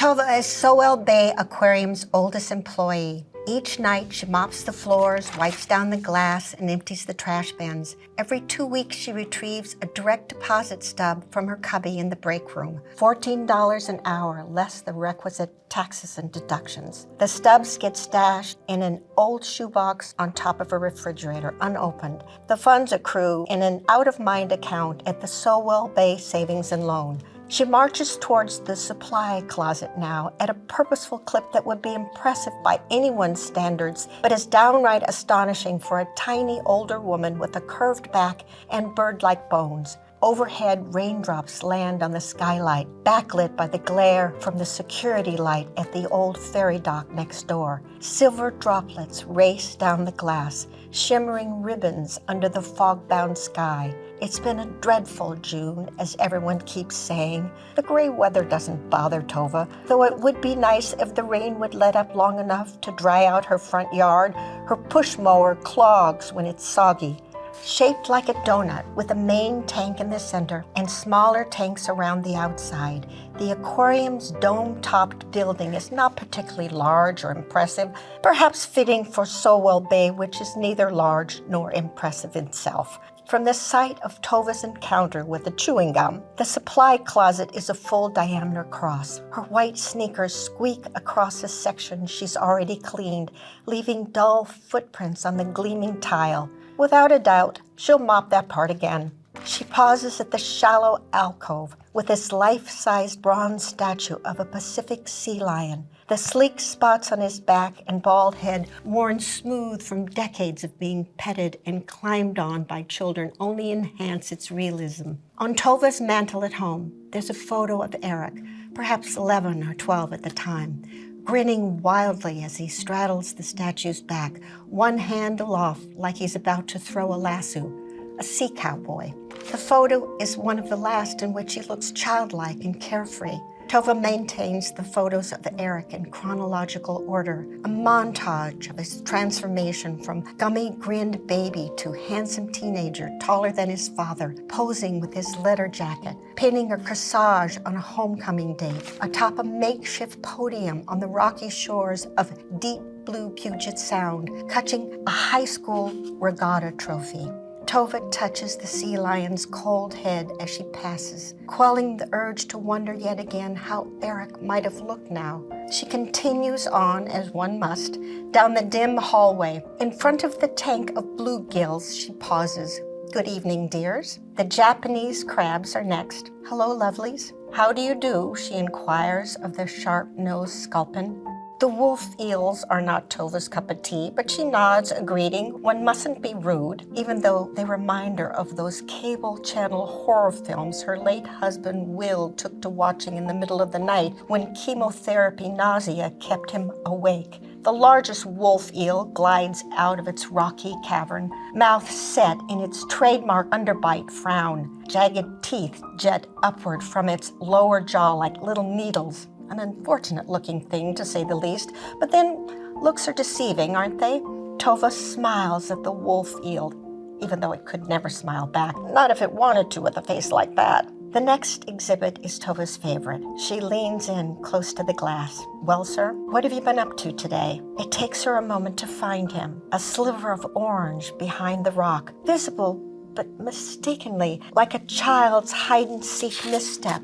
Tova is Sowell Bay Aquarium's oldest employee. Each night, she mops the floors, wipes down the glass, and empties the trash bins. Every 2 weeks, she retrieves a direct deposit stub from her cubby in the break room. $14 an hour, less the requisite taxes and deductions. The stubs get stashed in an old shoebox on top of a refrigerator, unopened. The funds accrue in an out-of-mind account at the Sowell Bay Savings and Loan. She marches towards the supply closet now at a purposeful clip that would be impressive by anyone's standards, but is downright astonishing for a tiny older woman with a curved back and bird-like bones. Overhead, raindrops land on the skylight, backlit by the glare from the security light at the old ferry dock next door. Silver droplets race down the glass, shimmering ribbons under the fog-bound sky. It's been a dreadful June, as everyone keeps saying. The gray weather doesn't bother Tova, though it would be nice if the rain would let up long enough to dry out her front yard. Her push mower clogs when it's soggy. Shaped like a donut, with a main tank in the center and smaller tanks around the outside, the aquarium's dome-topped building is not particularly large or impressive, perhaps fitting for Sowell Bay, which is neither large nor impressive itself. From the site of Tova's encounter with the chewing gum, the supply closet is a full-diameter cross. Her white sneakers squeak across a section she's already cleaned, leaving dull footprints on the gleaming tile. Without a doubt, she'll mop that part again. She pauses at the shallow alcove with its life-sized bronze statue of a Pacific sea lion. The sleek spots on his back and bald head, worn smooth from decades of being petted and climbed on by children, only enhance its realism. On Tova's mantel at home, there's a photo of Eric, perhaps 11 or 12 at the time, grinning wildly as he straddles the statue's back, one hand aloft like he's about to throw a lasso, a sea cowboy. The photo is one of the last in which he looks childlike and carefree. Tova maintains the photos of Eric in chronological order, a montage of his transformation from gummy-grinned baby to handsome teenager, taller than his father, posing with his leather jacket, pinning a corsage on a homecoming date, atop a makeshift podium on the rocky shores of deep blue Puget Sound, clutching a high school regatta trophy. Tova touches the sea lion's cold head as she passes, quelling the urge to wonder yet again how Eric might have looked now. She continues on, as one must, down the dim hallway. In front of the tank of bluegills, she pauses. Good evening, dears. The Japanese crabs are next. Hello, lovelies. How do you do? She inquires of the sharp-nosed sculpin. The wolf eels are not Tova's cup of tea, but she nods a greeting. One mustn't be rude, even though they remind her of those cable channel horror films her late husband Will took to watching in the middle of the night when chemotherapy nausea kept him awake. The largest wolf eel glides out of its rocky cavern, mouth set in its trademark underbite frown. Jagged teeth jet upward from its lower jaw like little needles. An unfortunate-looking thing, to say the least, but then looks are deceiving, aren't they? Tova smiles at the wolf eel, even though it could never smile back, not if it wanted to with a face like that. The next exhibit is Tova's favorite. She leans in close to the glass. Well, sir, what have you been up to today? It takes her a moment to find him, a sliver of orange behind the rock, visible but mistakenly like a child's hide-and-seek misstep.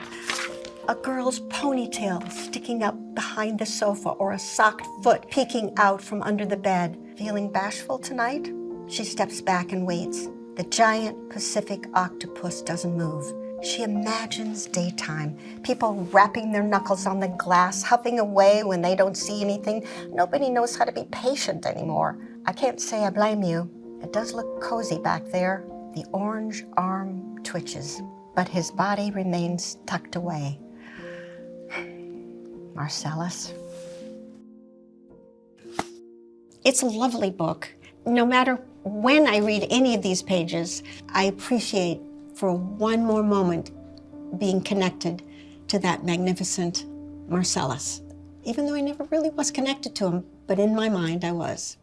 A girl's ponytail sticking up behind the sofa, or a socked foot peeking out from under the bed. Feeling bashful tonight? She steps back and waits. The giant Pacific octopus doesn't move. She imagines daytime, people rapping their knuckles on the glass, huffing away when they don't see anything. Nobody knows how to be patient anymore. I can't say I blame you. It does look cozy back there. The orange arm twitches, but his body remains tucked away. Marcellus. It's a lovely book. No matter when I read any of these pages, I appreciate for one more moment being connected to that magnificent Marcellus, even though I never really was connected to him, but in my mind I was.